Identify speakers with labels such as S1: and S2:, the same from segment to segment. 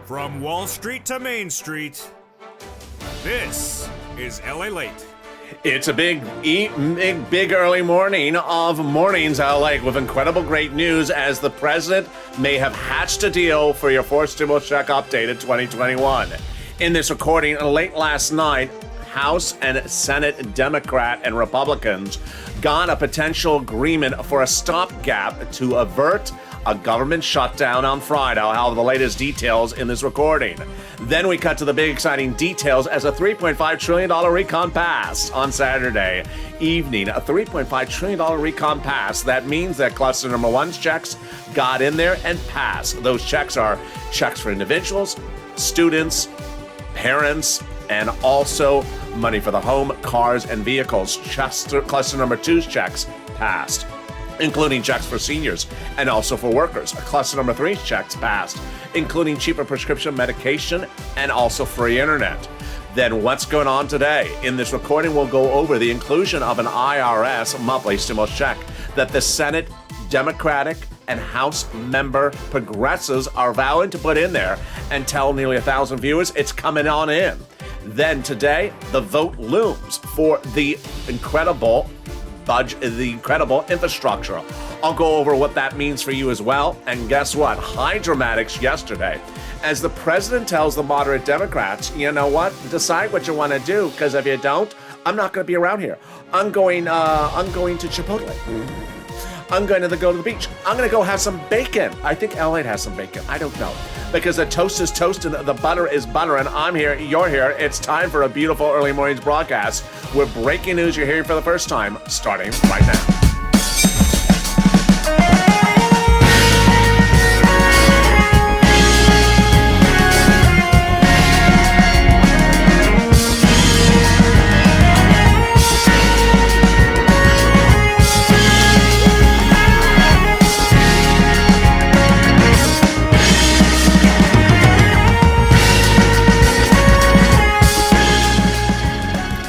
S1: From Wall Street to Main Street, this is LALATE.
S2: It's a big early morning of Mornings LA with incredible great news as the president may have hatched a deal for your fourth stimulus check update in 2021. In this recording late last night, House and Senate Democrat and Republicans got a potential agreement for a stopgap to avert a government shutdown on Friday. I'll have the latest details in this recording. Then we cut to the big exciting details as a $3.5 trillion recon passed on Saturday evening. A $3.5 trillion recon pass. That means that cluster number one's checks got in there and passed. Those checks are checks for individuals, students, parents, and also money for the home, cars, and vehicles. Cluster number two's checks passed, including checks for seniors and also for workers. Cluster number three's checks passed, including cheaper prescription medication and also free internet. Then what's going on today? In this recording, we'll go over the inclusion of an IRS monthly stimulus check that the Senate Democratic and House member progressives are vowing to put in there and tell nearly 1,000 viewers it's coming on in. Then today, the vote looms for the incredible infrastructure. I'll go over what that means for you as well. And guess what? High dramatics yesterday as the president tells the moderate Democrats, you know what? Decide what you want to do, because if you don't, I'm not going to be around here. I'm going to Chipotle. I'm going to go to the beach. I'm going to go have some bacon. I think LA has some bacon. I don't know. Because the toast is toast and the butter is butter, and I'm here, you're here. It's time for a beautiful early mornings broadcast with breaking news you're hearing for the first time, starting right now.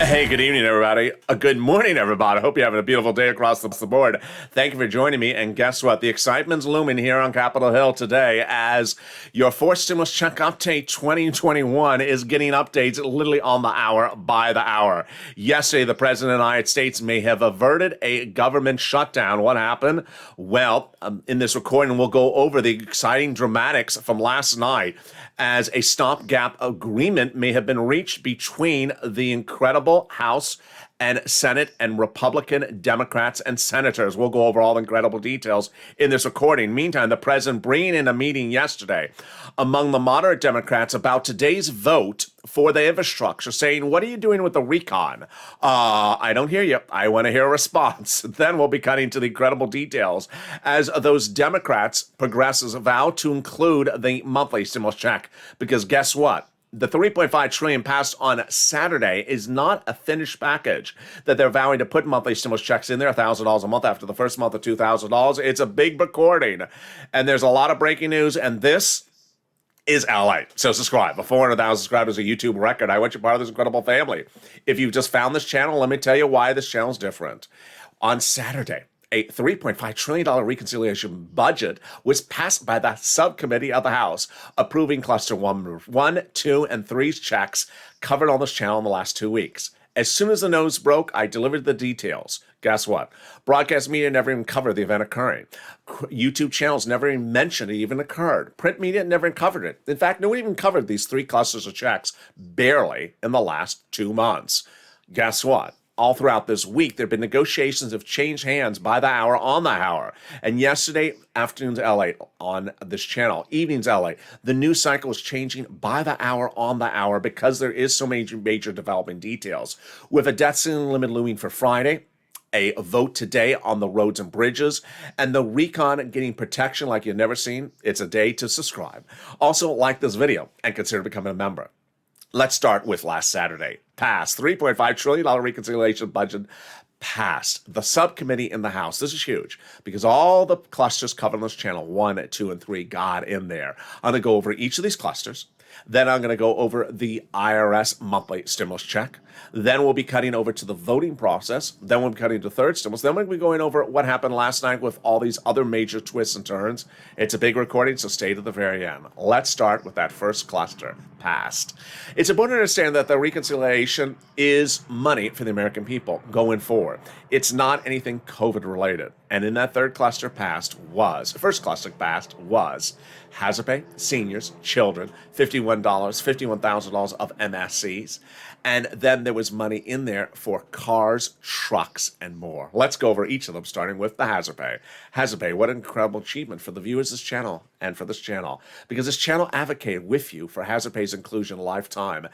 S2: Hey, good evening, everybody. Good morning, everybody. I hope you're having a beautiful day across the board. Thank you for joining me. And guess what? The excitement's looming here on Capitol Hill today as your fourth stimulus check update 2021 is getting updates literally on the hour by the hour. Yesterday, the President of the United States may have averted a government shutdown. What happened? Well, in this recording, we'll go over the exciting dramatics from last night as a stopgap agreement may have been reached between the incredible House and Senate and Republican Democrats and senators. We'll go over all the incredible details in this recording. Meantime, the president bringing in a meeting yesterday among the moderate Democrats about today's vote for the infrastructure, saying, what are you doing with the recon? I don't hear you. I want to hear a response. Then we'll be cutting to the incredible details as those Democrats, progressives, vow to include the monthly stimulus check. Because guess what? The $3.5 trillion passed on Saturday is not a finished package that they're vowing to put monthly stimulus checks in there, $1,000 a month after the first month of $2,000. It's a big recording, and there's a lot of breaking news, and this is LA. So subscribe. 400,000 subscribers, a YouTube record. I want you part of this incredible family. If you've just found this channel, let me tell you why this channel is different. On Saturday, a $3.5 trillion reconciliation budget was passed by the subcommittee of the House, approving cluster 1, 2, and 3's checks covered on this channel in the last 2 weeks. As soon as the news broke, I delivered the details. Guess what? Broadcast media never even covered the event occurring. YouTube channels never even mentioned it even occurred. Print media never even covered it. In fact, no one even covered these 3 clusters of checks barely in the last 2 months. Guess what? All throughout this week, there have been negotiations have changed hands by the hour on the hour. And yesterday, afternoon's LA on this channel, evening's LA, the news cycle is changing by the hour on the hour because there is so many major developing details. With a debt ceiling limit looming for Friday, a vote today on the roads and bridges, and the recon getting protection like you've never seen, it's a day to subscribe. Also, like this video and consider becoming a member. Let's start with last Saturday. Passed. $3.5 trillion reconciliation budget passed. The subcommittee in the House. This is huge because all the clusters covered on this channel, 1, 2, and 3, got in there. I'm going to go over each of these clusters. Then I'm going to go over the IRS monthly stimulus check. Then we'll be cutting over to the voting process. Then we'll be cutting to third stimulus. Then we'll be going over what happened last night with all these other major twists and turns. It's a big recording, so stay to the very end. Let's start with that first cluster, past. It's important to understand that the reconciliation is money for the American people going forward. It's not anything COVID related. And in that third cluster first cluster past was hazard pay, seniors, children, $51,000 of MSCs. And then there was money in there for cars, trucks, and more. Let's go over each of them, starting with the hazard pay. Hazard pay, what an incredible achievement for the viewers of this channel and for this channel, because this channel advocated with you for hazard pay's inclusion lifetime.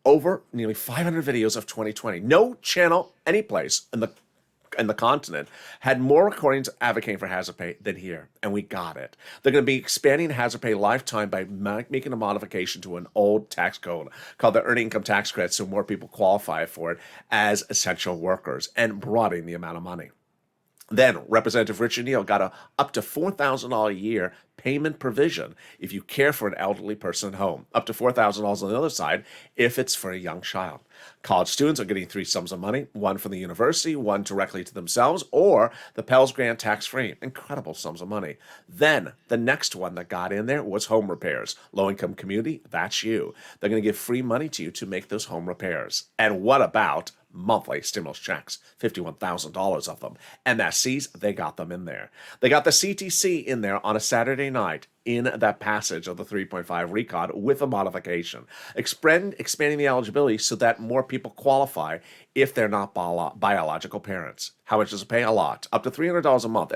S2: Over nearly 500 videos of 2020. No channel, any place in the continent had more recordings advocating for hazard pay than here, and we got it. They're going to be expanding hazard pay lifetime by making a modification to an old tax code called the Earned Income Tax Credit, so more people qualify for it as essential workers, and broadening the amount of money. Then Representative Richard Neal got up to $4,000 a year payment provision if you care for an elderly person at home. Up to $4,000 on the other side if it's for a young child. College students are getting 3 sums of money, one from the university, one directly to themselves, or the Pell's Grant tax-free. Incredible sums of money. Then the next one that got in there was home repairs. Low-income community, that's you. They're going to give free money to you to make those home repairs. And what about monthly stimulus checks, $51,000 of them. MSCs, they got them in there. They got the CTC in there on a Saturday night in that passage of the 3.5 recon with a modification, expanding the eligibility so that more people qualify if they're not biological parents. How much does it pay? A lot. Up to $300 a month,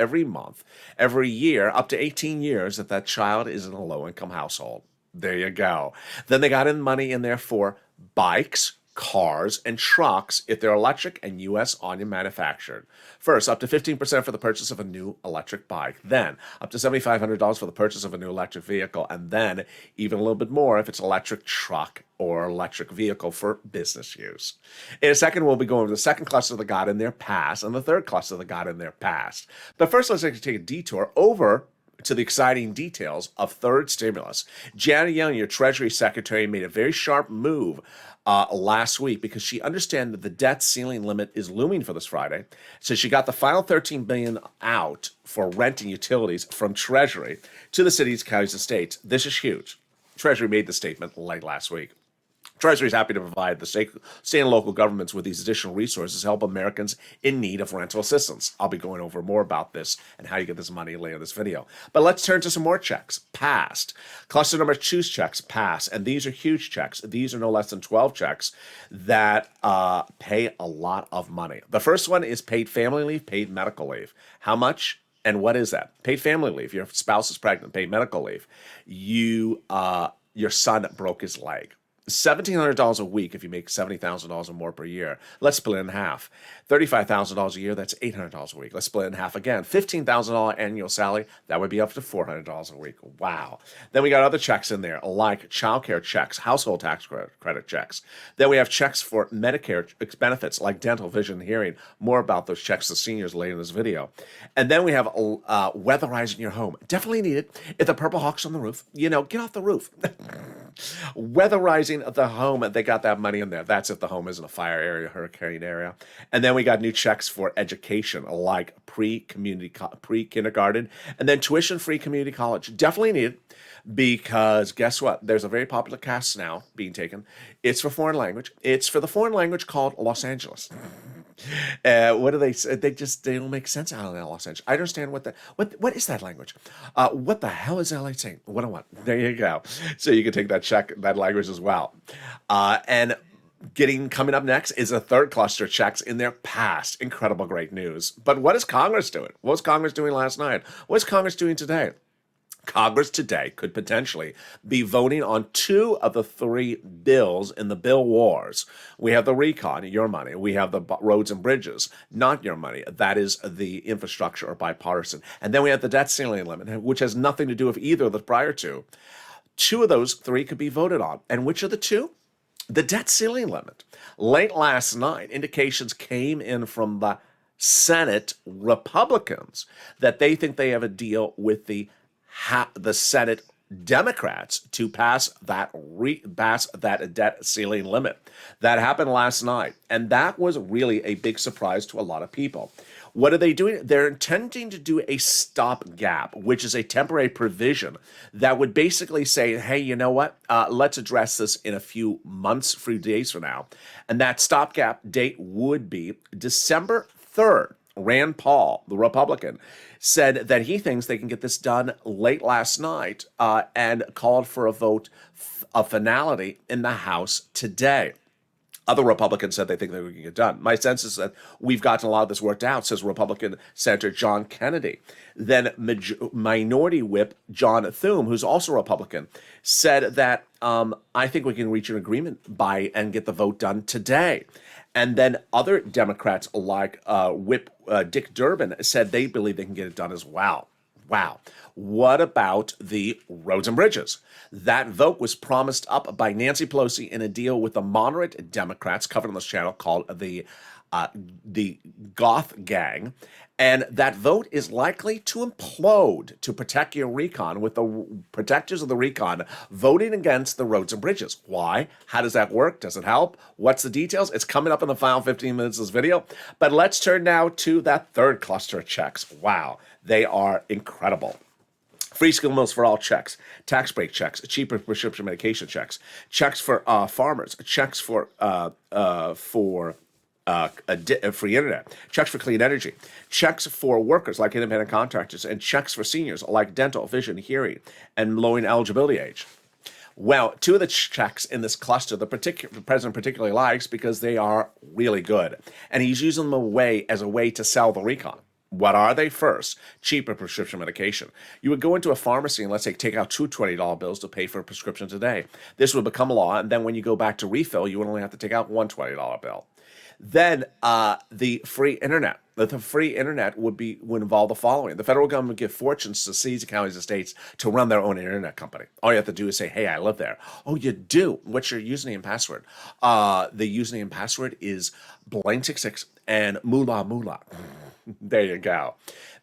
S2: every year, up to 18 years if that child is in a low-income household. There you go. Then they got in money in there for bikes, cars, and trucks if they're electric and U.S. onion manufactured. First, up to 15% for the purchase of a new electric bike. Then, up to $7,500 for the purchase of a new electric vehicle. And then, even a little bit more if it's electric truck or electric vehicle for business use. In a second, we'll be going over the second cluster that got in there past and the third cluster that got in there past. But first, let's take a detour over to the exciting details of third stimulus. Janet Yellen, your Treasury Secretary, made a very sharp move last week because she understands that the debt ceiling limit is looming for this Friday. So she got the final $13 billion out for rent and utilities from Treasury to the cities, counties, and states. This is huge. Treasury made the statement late last week. Treasury is happy to provide the state and local governments with these additional resources to help Americans in need of rental assistance. I'll be going over more about this and how you get this money later in this video. But let's turn to some more checks. Passed. Cluster number 2's checks passed. And these are huge checks. These are no less than 12 checks that pay a lot of money. The first one is paid family leave, paid medical leave. How much? And what is that? Paid family leave. Your spouse is pregnant, paid medical leave. Your son broke his leg. $1,700 a week if you make $70,000 or more per year. Let's split it in half. $35,000 a year, that's $800 a week. Let's split it in half again. $15,000 annual salary, that would be up to $400 a week. Wow. Then we got other checks in there, like childcare checks, household tax credit checks. Then we have checks for Medicare benefits, like dental, vision, and hearing. More about those checks to seniors later in this video. And then we have weatherizing your home. Definitely needed. If the Purple Hawk's on the roof, get off the roof. Weatherizing the home, they got that money in there. That's if the home isn't a fire area, hurricane area. And then we got new checks for education, like pre-kindergarten, and then tuition-free community college. Definitely needed, because guess what? There's a very popular class now being taken. It's for foreign language. It's for the foreign language called Los Angeles. What do they say? They don't make sense out of that Los Angeles. I understand what is that language? What the hell is LA saying? 101. There you go. So you can take that language as well. And coming up next is a third cluster checks in their past. Incredible, great news. But what is Congress doing? What was Congress doing last night? What's Congress doing today? Congress today could potentially be voting on 2 of the 3 bills in the bill wars. We have the recon, your money. We have the roads and bridges, not your money. That is the infrastructure or bipartisan. And then we have the debt ceiling limit, which has nothing to do with either of the prior 2. 2 of those 3 could be voted on. And which are the 2? The debt ceiling limit. Late last night, indications came in from the Senate Republicans that they think they have a deal with the Senate Democrats to pass that debt ceiling limit. That happened last night, and that was really a big surprise to a lot of people. What are they doing? They're intending to do a stopgap, which is a temporary provision that would basically say, hey, you know what? Let's address this in a few days from now. And that stopgap date would be December 3rd. Rand Paul, the Republican, said that he thinks they can get this done late last night and called for a vote of finality in the House today. Other Republicans said they think they can get done. My sense is that we've gotten a lot of this worked out, says Republican Senator John Kennedy. Then Minority Whip John Thune, who's also a Republican, said that I think we can reach an agreement and get the vote done today. And then other Democrats like Whip Dick Durbin said they believe they can get it done as well. Wow. What about the roads and bridges? That vote was promised up by Nancy Pelosi in a deal with the moderate Democrats covered on this channel called the Goth Gang. And that vote is likely to implode to protect your recon, with the protectors of the recon voting against the roads and bridges. Why? How does that work? Does it help? What's the details? It's coming up in the final 15 minutes of this video. But let's turn now to that third cluster of checks. Wow, they are incredible. Free school meals for all checks, tax break checks, cheaper prescription medication checks, checks for farmers, checks for free internet, checks for clean energy, checks for workers like independent contractors, and checks for seniors like dental, vision, hearing, and lowering eligibility age. Well, two of the checks in this cluster, the president particularly likes because they are really good, and he's using them as a way to sell the recon. What are they? First, cheaper prescription medication. You would go into a pharmacy and, let's say, take out two $20 bills to pay for a prescription today. This would become law, and then when you go back to refill, you would only have to take out one $20 bill. Then the free internet. The free internet would involve the following. The federal government would give fortunes to cities, counties, and states to run their own internet company. All you have to do is say, hey, I live there. Oh, you do? What's your username and password? The username and password is blank66 and moolah moolah. There you go.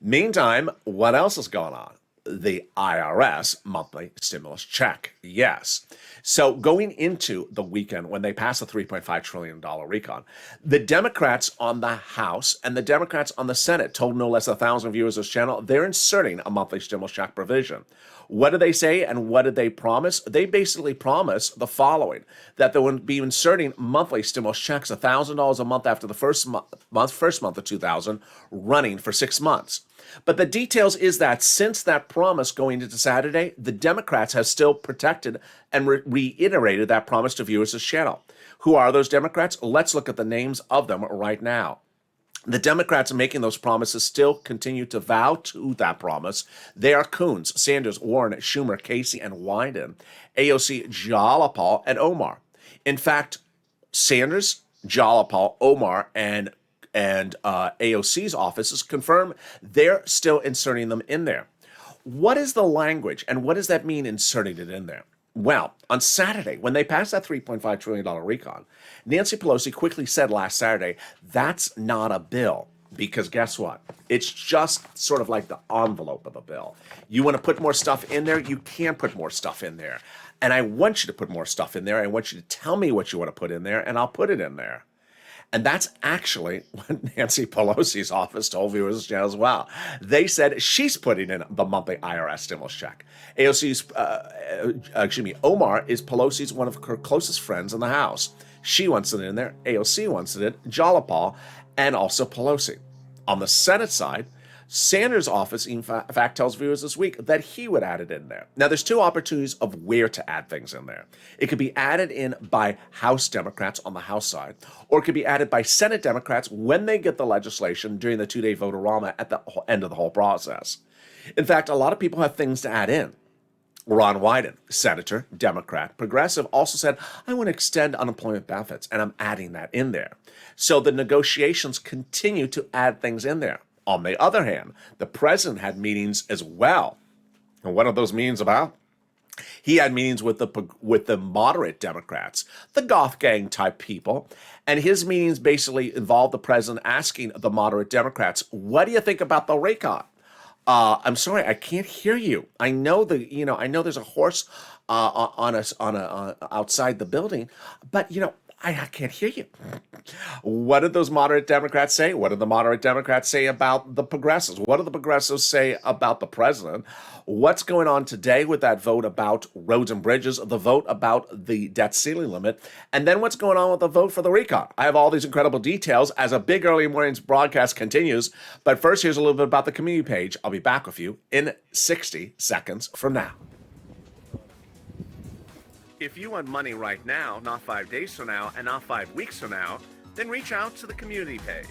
S2: Meantime, what else is going on? The IRS monthly stimulus check. Yes. So going into the weekend when they pass a $3.5 trillion recon, the Democrats on the House and the Democrats on the Senate told no less than 1,000 viewers of this channel they're inserting a monthly stimulus check provision. What did they say and what did they promise? They basically promised the following, that they would be inserting monthly stimulus checks, $1,000 a month after the first month of 2000, running for 6 months. But the details is that since that promise going into Saturday, the Democrats have still protected and reiterated that promise to viewers of this channel. Who are those Democrats? Let's look at the names of them right now. The Democrats making those promises still continue to vow to that promise. They are Coons, Sanders, Warren, Schumer, Casey, and Wyden, AOC, Jalapal, and Omar. In fact, Sanders, Jalapal, Omar, and AOC's offices confirm they're still inserting them in there. What is the language, and what does that mean, inserting it in there? Well, on Saturday, when they passed that $3.5 trillion recon, Nancy Pelosi quickly said last Saturday, that's not a bill. Because guess what? It's just sort of like the envelope of a bill. You want to put more stuff in there, you can put more stuff in there. And I want you to put more stuff in there. I want you to tell me what you want to put in there, and I'll put it in there. And that's actually what Nancy Pelosi's office told viewers as well. They said she's putting in the monthly IRS stimulus check. Omar is Pelosi's one of her closest friends in the House. She wants it in there. AOC wants it in. Jalapal, and also Pelosi. On the Senate side, Sanders' office, in fact, tells viewers this week that he would add it in there. Now, there's two opportunities of where to add things in there. It could be added in by House Democrats on the House side, or it could be added by Senate Democrats when they get the legislation during the two-day vote-a-rama at the end of the whole process. In fact, a lot of people have things to add in. Ron Wyden, Senator, Democrat, Progressive, also said, I want to extend unemployment benefits, and I'm adding that in there. So the negotiations continue to add things in there. On the other hand, the president had meetings as well. And what are those meetings about? He had meetings with the moderate Democrats, the Goth Gang type people, and his meetings basically involved the president asking the moderate Democrats, what do you think about the recon? I'm sorry, I can't hear you. I know I know there's a horse on us outside the building, but I can't hear you. What did those moderate Democrats say? What did the moderate Democrats say about the progressives? What do the progressives say about the president? What's going on today with that vote about roads and bridges, the vote about the debt ceiling limit, and then what's going on with the vote for the recon? I have all these incredible details as a big early mornings broadcast continues. But first, here's a little bit about the community page. I'll be back with you in 60 seconds from now. If you want money right now, not 5 days from now, and not 5 weeks from now, then reach out to the community page.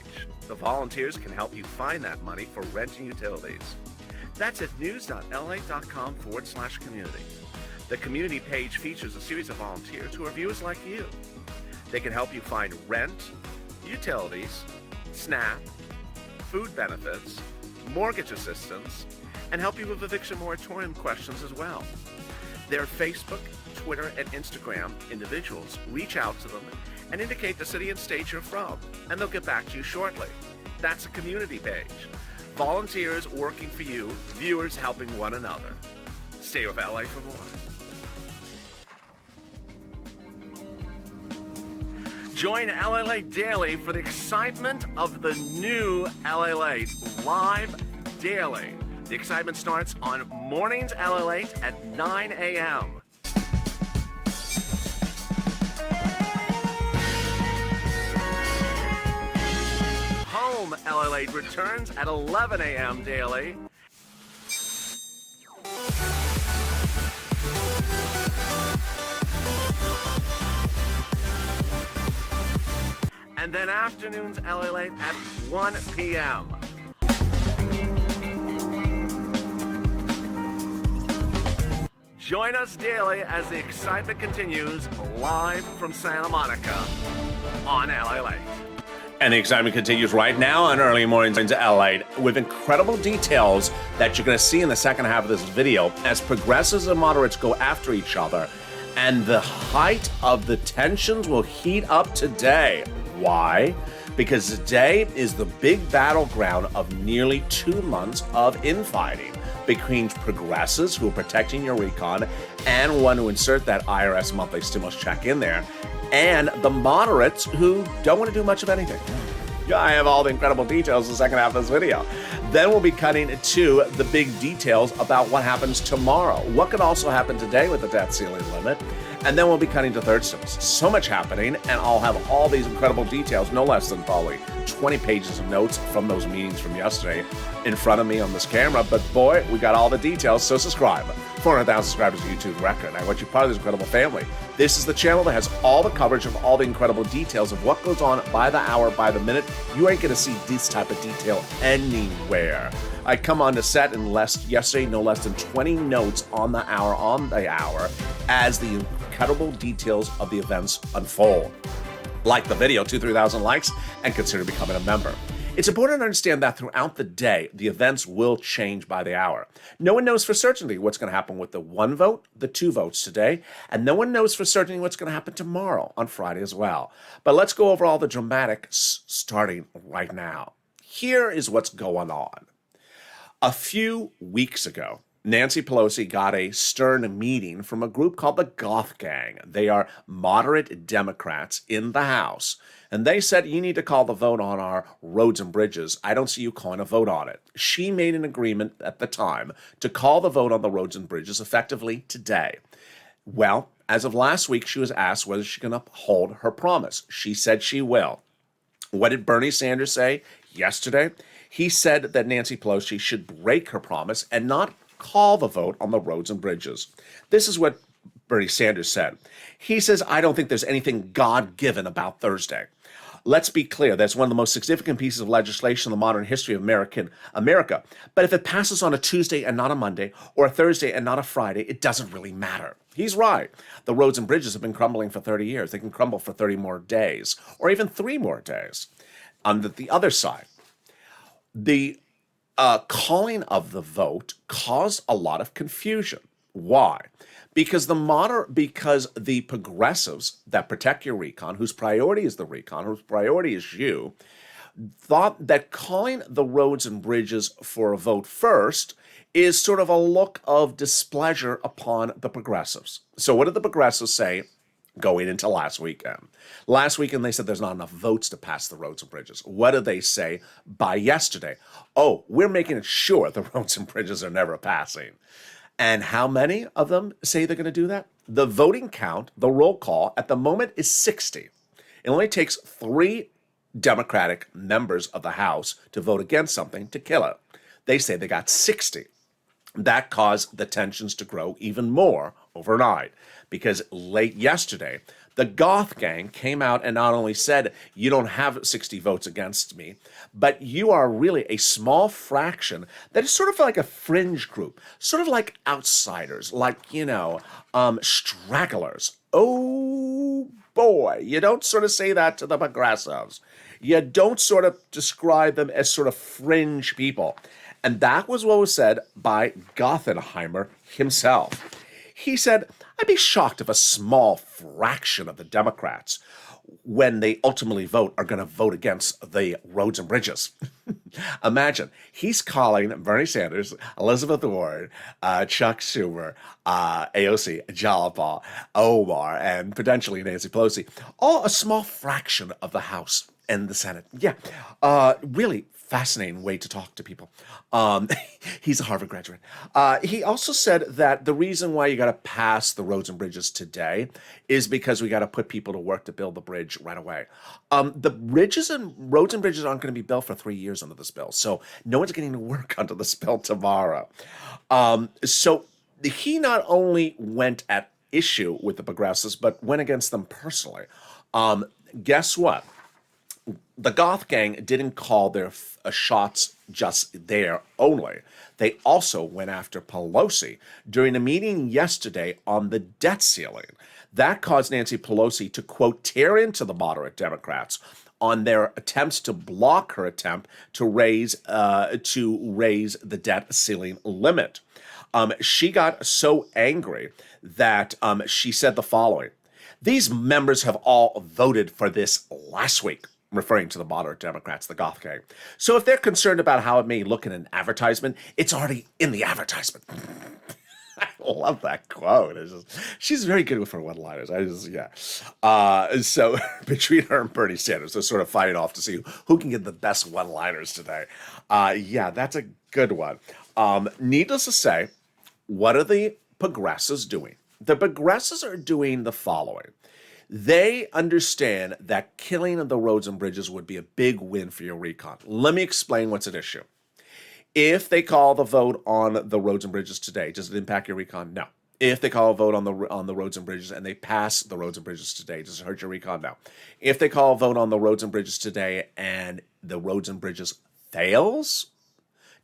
S2: The volunteers can help you find that money for rent and utilities. That's at news.la.com/community. The community page features a series of volunteers who are viewers like you. They can help you find rent, utilities, SNAP, food benefits, mortgage assistance, and help you with eviction moratorium questions as well. Their Facebook, Twitter, and Instagram individuals reach out to them and indicate the city and state you're from, and they'll get back to you shortly. That's a community page. Volunteers working for you, viewers helping one another. Stay with LA for more. Join LALATE Daily for the excitement of the new LALATE live daily. The excitement starts on Mornings LALATE at 9 a.m. Home LALATE returns at 11 a.m. daily. And then afternoons LALATE at 1 p.m. Join us daily as the excitement continues live from Santa Monica on LALATE. And the excitement continues right now on Early Mornings into LA with incredible details that you're going to see in the second half of this video as progressives and moderates go after each other. And the height of the tensions will heat up today. Why? Because today is the big battleground of nearly 2 months of infighting between progressives who are protecting your recon and want to insert that IRS monthly stimulus check in there, and the moderates who don't want to do much of anything. Yeah, I have all the incredible details in the second half of this video. Then we'll be cutting to the big details about what happens tomorrow. What could also happen today with the debt ceiling limit? And then we'll be cutting to third stimulus. So much happening, and I'll have all these incredible details, no less than probably 20 pages of notes from those meetings from yesterday in front of me on this camera. But boy, we got all the details, so subscribe. 400,000 subscribers YouTube record. I want you part of this incredible family. This is the channel that has all the coverage of all the incredible details of what goes on by the hour, by the minute. You ain't going to see this type of detail anywhere. I come on to set in yesterday, no less than 20 notes on the hour, as the incredible details of the events unfold. Like the video, 2,000-3,000 likes, and consider becoming a member. It's important to understand that throughout the day, the events will change by the hour. No one knows for certainty what's going to happen with the 1 vote, the 2 votes today, and no one knows for certainty what's going to happen tomorrow on Friday as well. But let's go over all the dramatics starting right now. Here is what's going on. A few weeks ago, Nancy Pelosi got a stern meeting from a group called the Goth Gang. They are moderate Democrats in the House. And they said, you need to call the vote on our roads and bridges. I don't see you calling a vote on it. She made an agreement at the time to call the vote on the roads and bridges effectively today. Well, as of last week, she was asked whether she's going to uphold her promise. She said she will. What did Bernie Sanders say yesterday? He said that Nancy Pelosi should break her promise and not call the vote on the roads and bridges. This is what Bernie Sanders said. He says, I don't think there's anything God-given about Thursday. Let's be clear, that's one of the most significant pieces of legislation in the modern history of America. But if it passes on a Tuesday and not a Monday, or a Thursday and not a Friday, it doesn't really matter. He's right. The roads and bridges have been crumbling for 30 years. They can crumble for 30 more days, or even 3 more days. On the other side, the calling of the vote caused a lot of confusion. Why? Because the progressives that protect your recon, whose priority is the recon, whose priority is you, thought that calling the roads and bridges for a vote first is sort of a look of displeasure upon the progressives. So what did the progressives say going into last weekend? Last weekend, they said there's not enough votes to pass the roads and bridges. What did they say by yesterday? Oh, we're making sure the roads and bridges are never passing. And how many of them say they're going to do that? The voting count, the roll call, at the moment is 60. It only takes 3 Democratic members of the House to vote against something to kill it. They say they got 60. That caused the tensions to grow even more overnight because late yesterday, the Goth gang came out and not only said, you don't have 60 votes against me, but you are really a small fraction that is sort of like a fringe group, sort of like outsiders, like, stragglers. Oh boy, you don't sort of say that to the progressives. You don't sort of describe them as sort of fringe people. And that was what was said by Gothenheimer himself. He said, I'd be shocked if a small fraction of the Democrats, when they ultimately vote, are going to vote against the roads and bridges. Imagine, he's calling Bernie Sanders, Elizabeth Warren, Chuck Schumer, AOC, Jalapa, Omar, and potentially Nancy Pelosi, all a small fraction of the House and the Senate. Yeah, really fascinating way to talk to people. He's a Harvard graduate. He also said that the reason why you got to pass the roads and bridges today is because we got to put people to work to build the bridge right away. The roads and bridges aren't going to be built for 3 years under this bill, so no one's getting to work under this bill tomorrow. So he not only went at issue with the progressives, but went against them personally. Guess what? The Goth gang didn't call their shots just there only. They also went after Pelosi during a meeting yesterday on the debt ceiling. That caused Nancy Pelosi to, quote, tear into the moderate Democrats on their attempts to block her attempt to raise the debt ceiling limit. She got so angry that she said the following: "These members have all voted for this last week," referring to the moderate Democrats, the Goth gang. "So if they're concerned about how it may look in an advertisement, it's already in the advertisement." I love that quote. She's very good with her one-liners. So between her and Bernie Sanders, they're sort of fighting off to see who can get the best one-liners today. That's a good one. Needless to say, what are the progressives doing? The progressives are doing the following. They understand that killing the roads and bridges would be a big win for your recon. Let me explain what's at issue. If they call the vote on the roads and bridges today, does it impact your recon? No. If they call a vote on the roads and bridges and they pass the roads and bridges today, does it hurt your recon? No. If they call a vote on the roads and bridges today and the roads and bridges fails,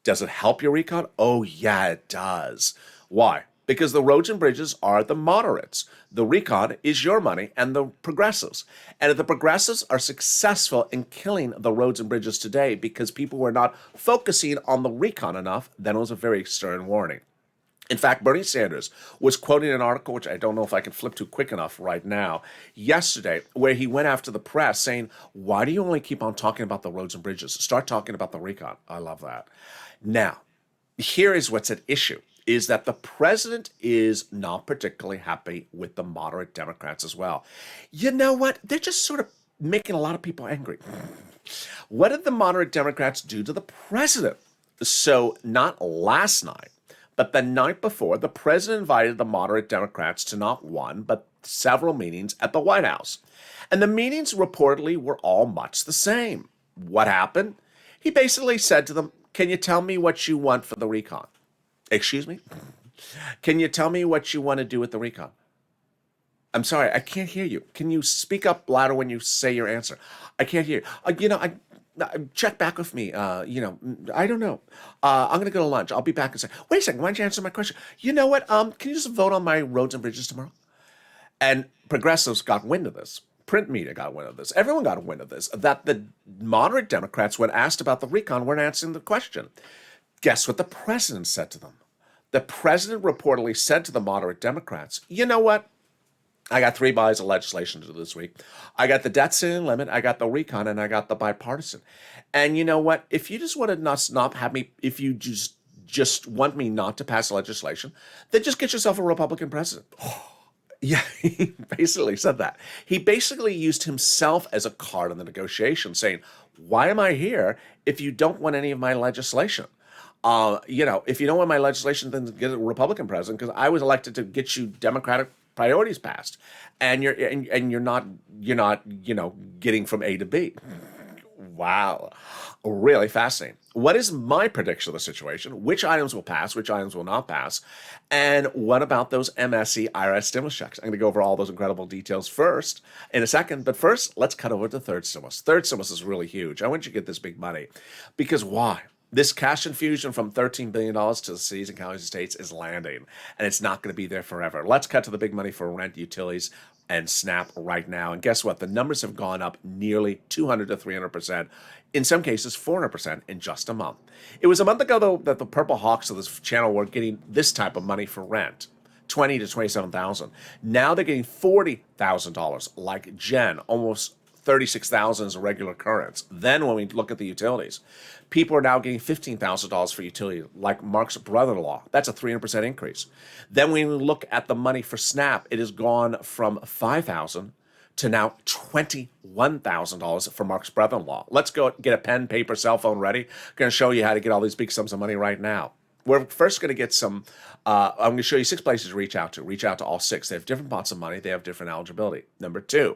S2: does it help your recon? Oh, yeah, it does. Why? Because the roads and bridges are the moderates. The recon is your money and the progressives. And if the progressives are successful in killing the roads and bridges today because people were not focusing on the recon enough, then it was a very stern warning. In fact, Bernie Sanders was quoting an article, which I don't know if I can flip to quick enough right now, yesterday, where he went after the press saying, why do you only keep on talking about the roads and bridges? Start talking about the recon. I love that. Now, here is what's at issue. Is that the president is not particularly happy with the moderate Democrats as well. You know what? They're just sort of making a lot of people angry. What did the moderate Democrats do to the president? So not last night, but the night before, the president invited the moderate Democrats to not one, but several meetings at the White House. And the meetings reportedly were all much the same. What happened? He basically said to them, can you tell me what you want for the recon? Excuse me? Can you tell me what you want to do with the recon? I'm sorry, I can't hear you. Can you speak up louder when you say your answer? I can't hear you. Check back with me. I don't know. I'm going to go to lunch. I'll be back and say, wait a second, why don't you answer my question? You know what? Can you just vote on my roads and bridges tomorrow? And progressives got wind of this. Print media got wind of this. Everyone got wind of this. That the moderate Democrats, when asked about the recon, weren't answering the question. Guess what the president said to them? The president reportedly said to the moderate Democrats, you know what? I got 3 bodies of legislation to do this week. I got the debt ceiling limit, I got the recon, and I got the bipartisan. And you know what? If you just want to not have me, if you just want me not to pass legislation, then just get yourself a Republican president. Yeah, he basically said that. He basically used himself as a card in the negotiation, saying, "Why am I here if you don't want any of my legislation? If you don't want my legislation, then get a Republican president because I was elected to get you Democratic priorities passed, and you're not getting from A to B." Wow, really fascinating. What is my prediction of the situation? Which items will pass, which items will not pass, and what about those MSE IRS stimulus checks? I'm going to go over all those incredible details first in a second, but first, let's cut over to third stimulus. Third stimulus is really huge. I want you to get this big money because why? This cash infusion from $13 billion to the cities and counties and states is landing, and it's not going to be there forever. Let's cut to the big money for rent, utilities, and SNAP right now. And guess what? The numbers have gone up nearly 200 to 300%, in some cases 400% in just a month. It was a month ago, though, that the Purple Hawks of this channel were getting this type of money for rent. 20 to 27,000. Now they're getting $40,000, like Jen, almost 36,000 is a regular occurrence. Then when we look at the utilities, people are now getting $15,000 for utility, like Mark's brother-in-law. That's a 300% increase. Then when we look at the money for SNAP, it has gone from $5,000 to now $21,000 for Mark's brother-in-law. Let's go get a pen, paper, cell phone ready. I'm going to show you how to get all these big sums of money right now. We're first going to get some, I'm going to show you 6 places to reach out to. Reach out to all 6. They have different pots of money. They have different eligibility. Number 2,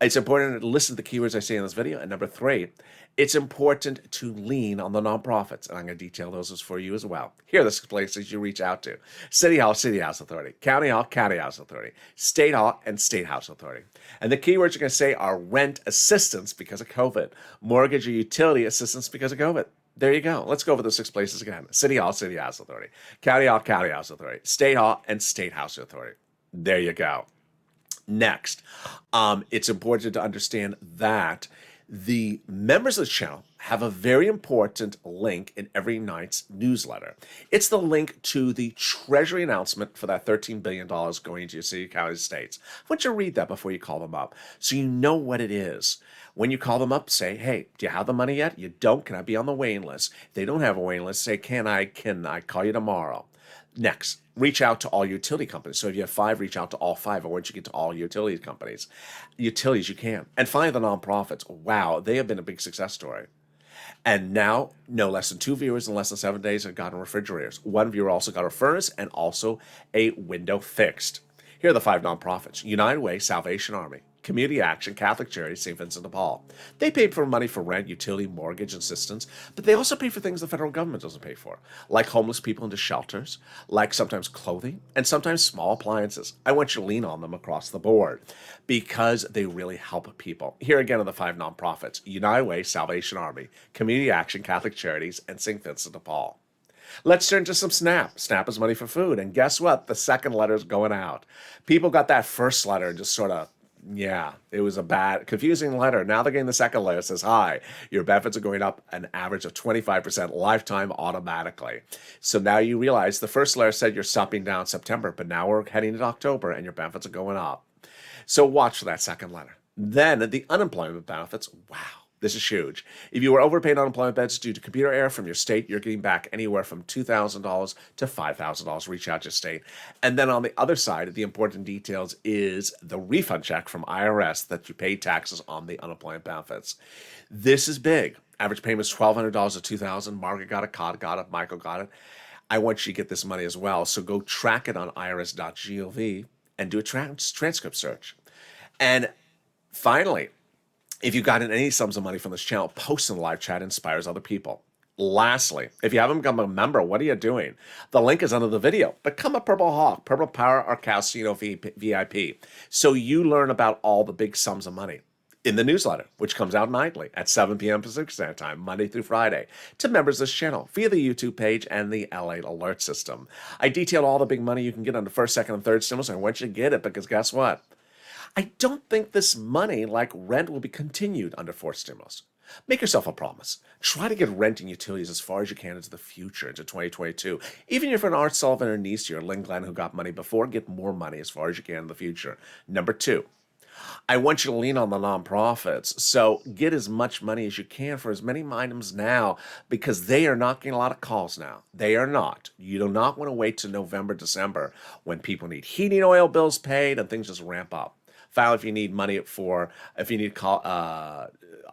S2: it's important to listen to the keywords I say in this video. And number 3, it's important to lean on the nonprofits. And I'm going to detail those for you as well. Here are the 6 places you reach out to. City Hall, City House Authority. County Hall, County House Authority. State Hall, and State House Authority. And the keywords you're going to say are rent assistance because of COVID. Mortgage or utility assistance because of COVID. There you go. Let's go over the 6 places again. City Hall, City House Authority. County Hall, County House Authority. State Hall, and State House Authority. There you go. Next, it's important to understand that the members of the channel have a very important link in every night's newsletter. It's the link to the Treasury announcement for that $13 billion going to your city, counties, states. I want you to read that before you call them up so you know what it is. When you call them up, say, hey, do you have the money yet? You don't? Can I be on the waiting list? If they don't have a waiting list, say, can I call you tomorrow? Next, reach out to all utility companies. So if you have 5, reach out to all 5. Or once you get to all utility companies, utilities you can. And finally, the nonprofits. Wow, they have been a big success story. And now, no less than 2 viewers in less than 7 days have gotten refrigerators. 1 viewer also got a furnace and also a window fixed. Here are the 5 nonprofits. United Way, Salvation Army, Community Action, Catholic Charities, St. Vincent de Paul. They pay for money for rent, utility, mortgage, assistance, but they also pay for things the federal government doesn't pay for, like homeless people into shelters, like sometimes clothing, and sometimes small appliances. I want you to lean on them across the board because they really help people. Here again are the 5 nonprofits: United Way, Salvation Army, Community Action, Catholic Charities, and St. Vincent de Paul. Let's turn to some SNAP. SNAP is money for food. And guess what? The second letter is going out. People got that first letter and just sort of, yeah, it was a bad, confusing letter. Now they're getting the second letter. It says, hi, your benefits are going up an average of 25% lifetime automatically. So now you realize the first letter said you're stopping down September, but now we're heading into October and your benefits are going up. So watch for that second letter. Then the unemployment benefits, wow. This is huge. If you were overpaid unemployment benefits due to computer error from your state, you're getting back anywhere from $2,000 to $5,000. Reach out to your state. And then on the other side, the important details is the refund check from IRS that you paid taxes on the unemployment benefits. This is big. Average payment is $1,200 to $2,000. Margaret got it, Todd got it, Michael got it. I want you to get this money as well. So go track it on irs.gov and do a transcript search. And finally, if you've gotten any sums of money from this channel, post in the live chat inspires other people. Lastly, if you haven't become a member, what are you doing? The link is under the video. Become a Purple Hawk, Purple Power, or Casino VIP. So you learn about all the big sums of money in the newsletter, which comes out nightly at 7 p.m. Pacific Standard Time, Monday through Friday, to members of this channel via the YouTube page and the LALATE alert system. I detail all the big money you can get on the first, second, and third stimulus, and I want you to get it because guess what? I don't think this money, like rent, will be continued under fourth stimulus. Make yourself a promise. Try to get rent and utilities as far as you can into the future, into 2022. Even if you're an Art Sullivan or Niece or Lynn Glenn who got money before, get more money as far as you can in the future. Number two, I want you to lean on the nonprofits. So get as much money as you can for as many items now, because they are not getting a lot of calls now. They are not. You do not want to wait to November, December when people need heating oil bills paid and things just ramp up. File if you need money if you need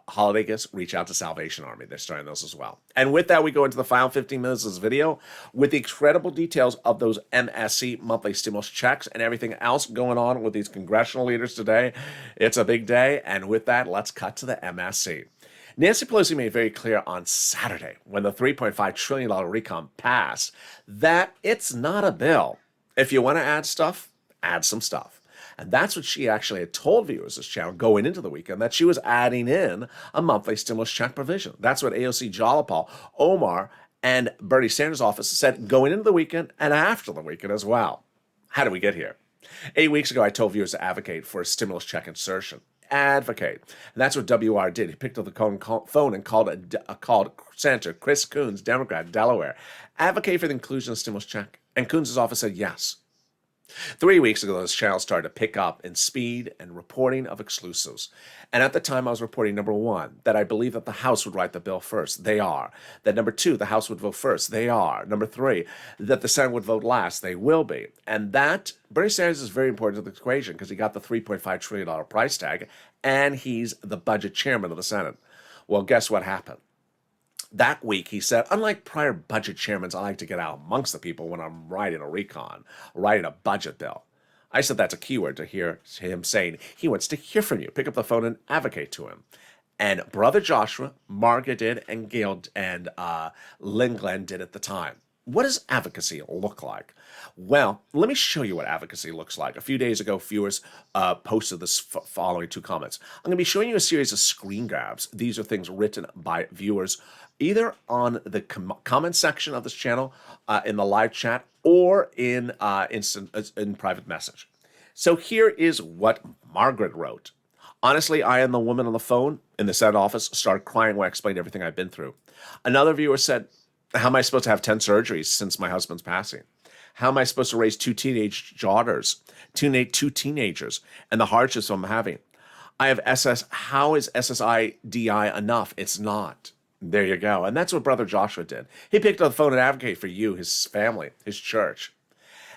S2: holiday gifts, reach out to Salvation Army. They're starting those as well. And with that, we go into the final 15 minutes of this video with the incredible details of those MSC monthly stimulus checks and everything else going on with these congressional leaders today. It's a big day. And with that, let's cut to the MSC. Nancy Pelosi made very clear on Saturday when the $3.5 trillion recon passed that it's not a bill. If you want to add stuff, add some stuff. And that's what she actually had told viewers this channel going into the weekend, that she was adding in a monthly stimulus check provision. That's what AOC Jalapal, Omar, and Bernie Sanders' office said going into the weekend and after the weekend as well. How did we get here? 8 weeks ago, I told viewers to advocate for a stimulus check insertion. Advocate. And that's what WR did. He picked up the phone and called Senator Chris Coons, Democrat, Delaware. Advocate for the inclusion of stimulus check. And Coons' office said yes. 3 weeks ago, this channel started to pick up in speed and reporting of exclusives. And at the time, I was reporting, number one, that I believe that the House would write the bill first. They are. That number two, the House would vote first. They are. Number three, that the Senate would vote last. They will be. And that, Bernie Sanders is very important to the equation because he got the $3.5 trillion price tag, and he's the budget chairman of the Senate. Well, guess what happened? That week, he said, unlike prior budget chairmen, I like to get out amongst the people when I'm writing a recon, writing a budget bill. I said that's a keyword to hear him saying he wants to hear from you. Pick up the phone and advocate to him. And Brother Joshua, Margaret did, and Gail and Lynn Glenn did at the time. What does advocacy look like? Well, let me show you what advocacy looks like. A few days ago, viewers posted this following two comments. I'm going to be showing you a series of screen grabs. These are things written by viewers either on the comment section of this channel, in the live chat, or in private message. So here is what Margaret wrote. Honestly, I am the woman on the phone in the Senate office, started crying when I explained everything I've been through. Another viewer said, how am I supposed to have 10 surgeries since my husband's passing? How am I supposed to raise two teenage daughters, two teenagers, and the hardships I'm having? I have SS. How is SSIDI enough? It's not. There you go. And that's what Brother Joshua did. He picked up the phone and advocated for you, his family, his church.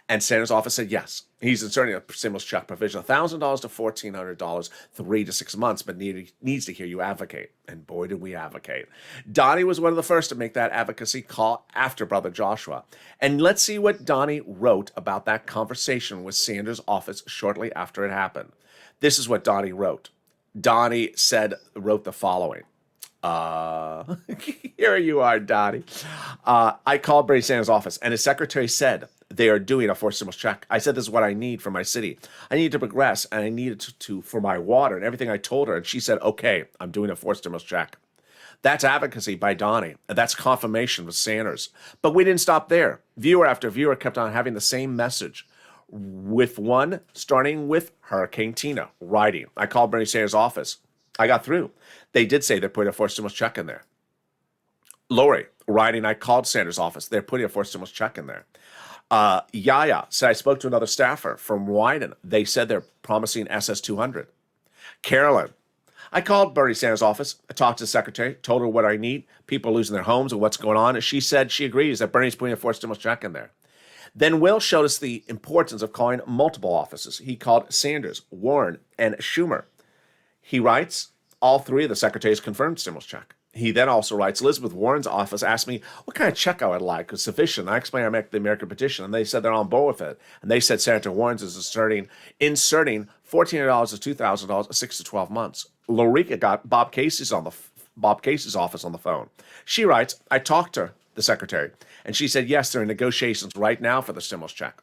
S2: And Sanders' office said yes. He's inserting a stimulus check provision, $1,000 to $1,400, 3 to 6 months, but needs to hear you advocate. And boy, did we advocate. Donnie was one of the first to make that advocacy call after Brother Joshua. And let's see what Donnie wrote about that conversation with Sanders' office shortly after it happened. This is what Donnie wrote. Donnie wrote the following. Here you are, Donnie. I called Bernie Sanders' office, and his secretary said they are doing a forced stimulus check. I said, this is what I need for my city. I need to progress, and I need it to for my water and everything I told her. And she said, okay, I'm doing a forced stimulus check. That's advocacy by Donnie. That's confirmation with Sanders. But we didn't stop there. Viewer after viewer kept on having the same message, with one starting with Hurricane Tina writing. I called Bernie Sanders' office. I got through. They did say they're putting a forced stimulus check in there. Lori writing, I called Sanders' office. They're putting a forced stimulus check in there. Yaya said, I spoke to another staffer from Wyden. They said they're promising SS200. Carolyn, I called Bernie Sanders' office. I talked to the secretary, told her what I need, people are losing their homes and what's going on. And she said she agrees that Bernie's putting a forced stimulus check in there. Then Will showed us the importance of calling multiple offices. He called Sanders, Warren, and Schumer. He writes, all three of the secretaries confirmed stimulus check. He then also writes, Elizabeth Warren's office asked me what kind of check I would like. Was sufficient. I explained the American petition, and they said they're on board with it. And they said Senator Warren's is inserting $1,400 to $2,000, 6 to 12 months. Lorica got Bob Casey's office on the phone. She writes, I talked to the secretary, and she said, yes, they're in negotiations right now for the stimulus check.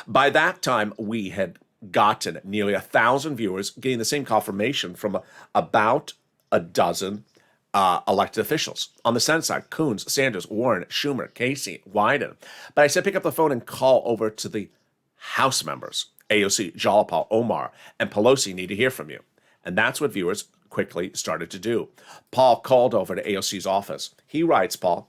S2: By that time, we had gotten nearly 1,000 viewers getting the same confirmation from about a dozen elected officials. On the Senate side, Coons, Sanders, Warren, Schumer, Casey, Wyden. But I said pick up the phone and call over to the House members. AOC, Jalapal, Omar, and Pelosi need to hear from you. And that's what viewers quickly started to do. Paul called over to AOC's office. He writes, Paul,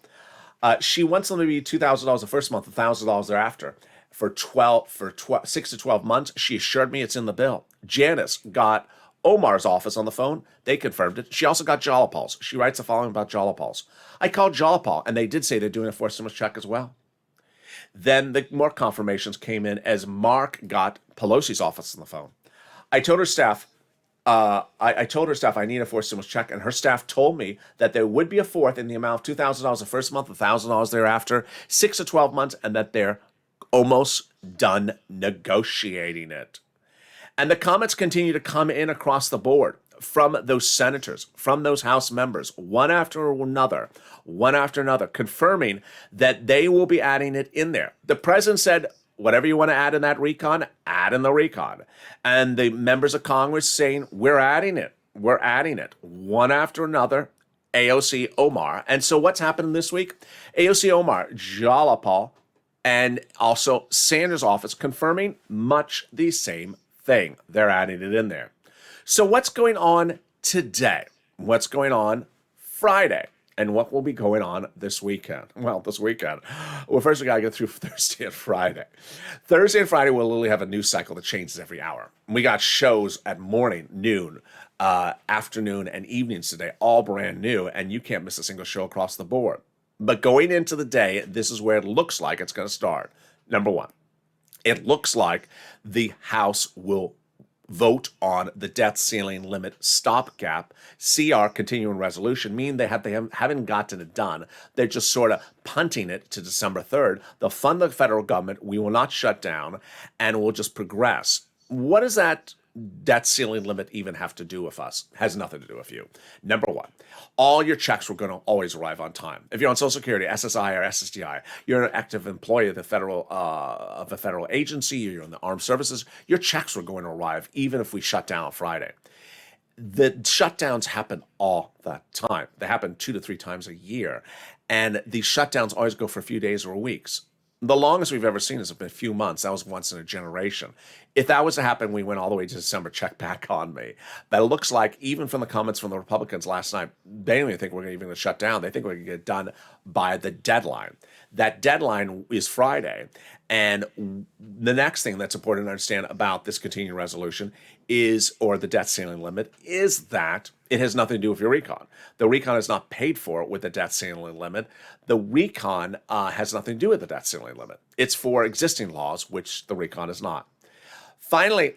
S2: she wants them to be $2,000 the first month, $1,000 thereafter. For 6 to 12 months, she assured me it's in the bill. Janice got Omar's office on the phone. They confirmed it. She also got Jolapal's. She writes the following about Jolapal's. I called Jolapal, and they did say they're doing a forced stimulus check as well. Then the more confirmations came in as Mark got Pelosi's office on the phone. I told her staff, I told her staff I need a forced stimulus check, and her staff told me that there would be a fourth in the amount of $2,000 the first month, $1,000 thereafter, 6 to 12 months, and that they're almost done negotiating it. And the comments continue to come in across the board from those senators, from those House members, one after another, confirming that they will be adding it in there. The president said, whatever you want to add in that recon, add in the recon. And the members of Congress saying, we're adding it, one after another, AOC, Omar. And so what's happening this week? AOC, Omar, Jalapal, and also Sanders' office confirming much the same thing. They're adding it in there. So what's going on today? What's going on Friday? And what will be going on this weekend? Well, first we got to get through Thursday and Friday. Thursday and Friday, we'll literally have a news cycle that changes every hour. We got shows at morning, noon, afternoon, and evenings today, all brand new, and you can't miss a single show across the board. But going into the day, this is where it looks like it's going to start. Number one, it looks like the House will vote on the debt ceiling limit stopgap, CR, continuing resolution, meaning they haven't gotten it done. They're just sort of punting it to December 3rd. They'll fund the federal government. We will not shut down, and we'll just progress. What does that debt ceiling limit even have to do with us? Has nothing to do with you. Number one, all your checks were going to always arrive on time. If you're on Social Security, SSI, or SSDI, you're an active employee of the federal agency, you're in the armed services, your checks were going to arrive even if we shut down on Friday. The shutdowns happen all the time. They happen 2 to 3 times a year. And these shutdowns always go for a few days or weeks. The longest we've ever seen has been a few months. That was once in a generation. If that was to happen, we went all the way to December, check back on me. But it looks like, even from the comments from the Republicans last night, they don't even think we're even going to shut down. They think we're going to get it done by the deadline. That deadline is Friday. And the next thing that's important to understand about this continuing resolution is, or the debt ceiling limit, is that it has nothing to do with your recon. The recon is not paid for with the debt ceiling limit. The recon has nothing to do with the debt ceiling limit. It's for existing laws, which the recon is not. Finally,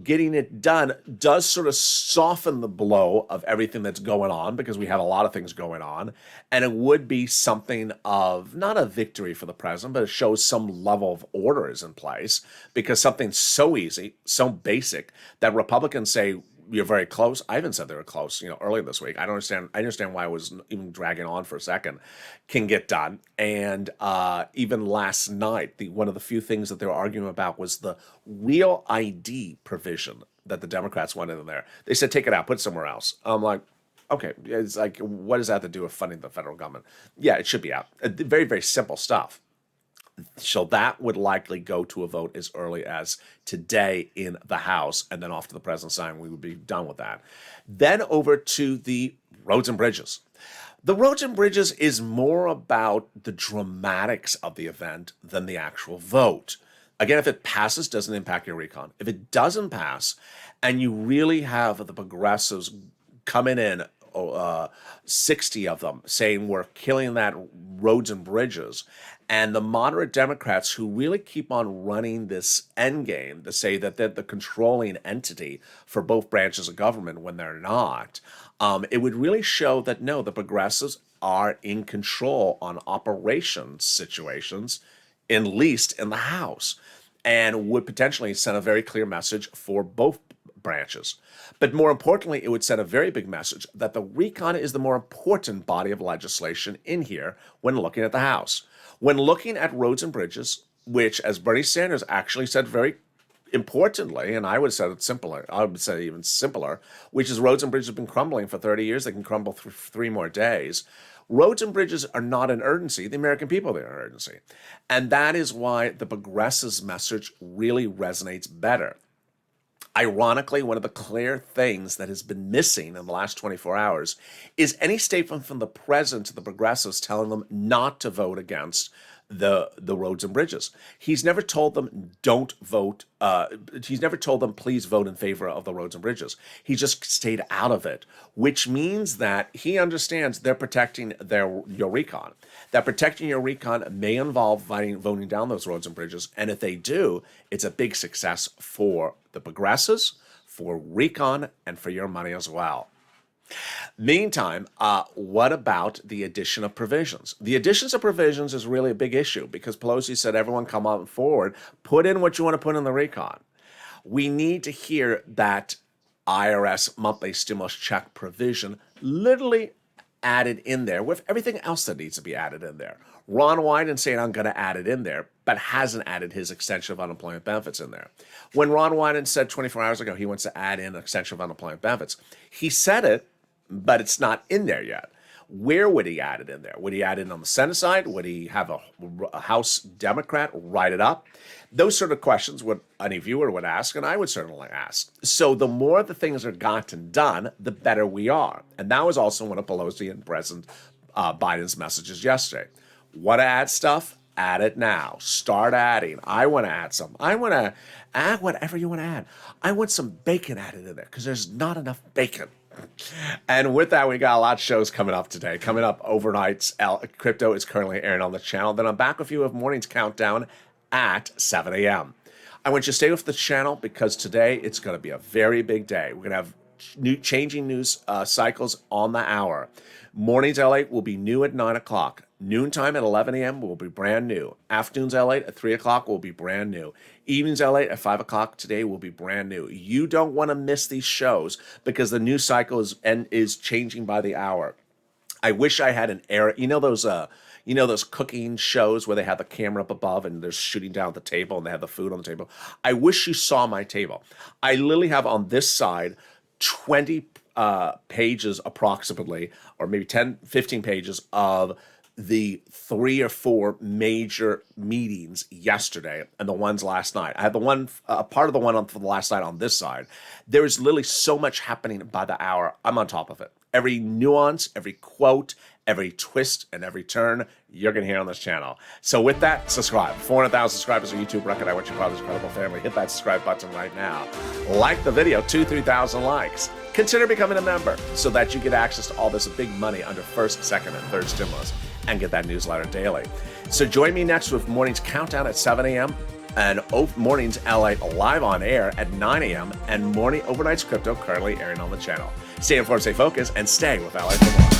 S2: getting it done does sort of soften the blow of everything that's going on, because we have a lot of things going on, and it would be something of, not a victory for the president, but it shows some level of order is in place, because something so easy, so basic, that Republicans say, you're very close. I even said they were close, earlier this week. I understand why it was even dragging on for a second, can get done. And even last night, one of the few things that they were arguing about was the real ID provision that the Democrats wanted in there. They said, take it out, put it somewhere else. I'm like, okay, it's like, what does that have to do with funding the federal government? Yeah, it should be out. Very, very simple stuff. So that would likely go to a vote as early as today in the House, and then off to the president's sign, we would be done with that. Then over to the roads and bridges. The roads and bridges is more about the dramatics of the event than the actual vote. Again, if it passes, doesn't impact your recon. If it doesn't pass, and you really have the progressives coming in, 60 of them saying we're killing that roads and bridges, and the moderate Democrats who really keep on running this endgame to say that they're the controlling entity for both branches of government when they're not, it would really show that no, the progressives are in control on operations situations, at least in the House, and would potentially send a very clear message for both branches. But more importantly, it would send a very big message that the recon is the more important body of legislation in here when looking at the House. When looking at roads and bridges, which, as Bernie Sanders actually said very importantly, and I would have said it simpler, I would say even simpler, which is roads and bridges have been crumbling for 30 years. They can crumble for 3 more days. Roads and bridges are not an urgency. The American people are an urgency. And that is why the progressives' message really resonates better. Ironically, one of the clear things that has been missing in the last 24 hours is any statement from the president to the progressives telling them not to vote against the roads and bridges. He's never told them don't vote. He's never told them please vote in favor of the roads and bridges. He just stayed out of it, which means that he understands they're protecting your recon. That protecting your recon may involve voting down those roads and bridges, and if they do, it's a big success for the progressives, for recon, and for your money as well. Meantime, what about the addition of provisions? The additions of provisions is really a big issue because Pelosi said, everyone come on forward, put in what you want to put in the recon. We need to hear that IRS monthly stimulus check provision literally added in there with everything else that needs to be added in there. Ron Wyden saying, I'm going to add it in there, but hasn't added his extension of unemployment benefits in there. When Ron Wyden said 24 hours ago he wants to add in an extension of unemployment benefits, he said it, but it's not in there yet. Where would he add it in there? Would he add it on the Senate side? Would he have a House Democrat write it up? Those sort of questions would any viewer would ask, and I would certainly ask. So the more the things are gotten done, the better we are. And that was also one of Pelosi and President Biden's messages yesterday. Want to add stuff? Add it now. Start adding. I want to add some. I want to add whatever you want to add. I want some bacon added in there because there's not enough bacon. And with that, we got a lot of shows coming up today. Coming up overnight, crypto is currently airing on the channel. Then I'm back with you with Morning's Countdown at 7 a.m. I want you to stay with the channel because today it's going to be a very big day. We're going to have changing news cycles on the hour. Mornings LA will be new at 9 o'clock. Noontime at 11 a.m. will be brand new. Afternoons LA at 3 o'clock will be brand new. Evenings LA at 5 o'clock today will be brand new. You don't want to miss these shows because the news cycle is changing by the hour. I wish I had an era. You know those cooking shows where they have the camera up above and they're shooting down at the table and they have the food on the table. I wish you saw my table. I literally have on this side 20 pages approximately, or maybe 10, 15 pages of the 3 or 4 major meetings yesterday and the ones last night. I had the one, part of the one for the last night on this side. There is literally so much happening by the hour. I'm on top of it. Every nuance, every quote, every twist, and every turn you're going to hear on this channel. So with that, subscribe. 400,000 subscribers on YouTube record. I want you part of this incredible family. Hit that subscribe button right now. Like the video, 2,000-3,000 likes. Consider becoming a member so that you get access to all this big money under first, second, and third stimulus and get that newsletter daily. So join me next with Morning's Countdown at 7 a.m. and Mornings LA live on air at 9 a.m. and Morning Overnight's Crypto currently airing on the channel. Stay informed, stay focused, and stay with LA for more.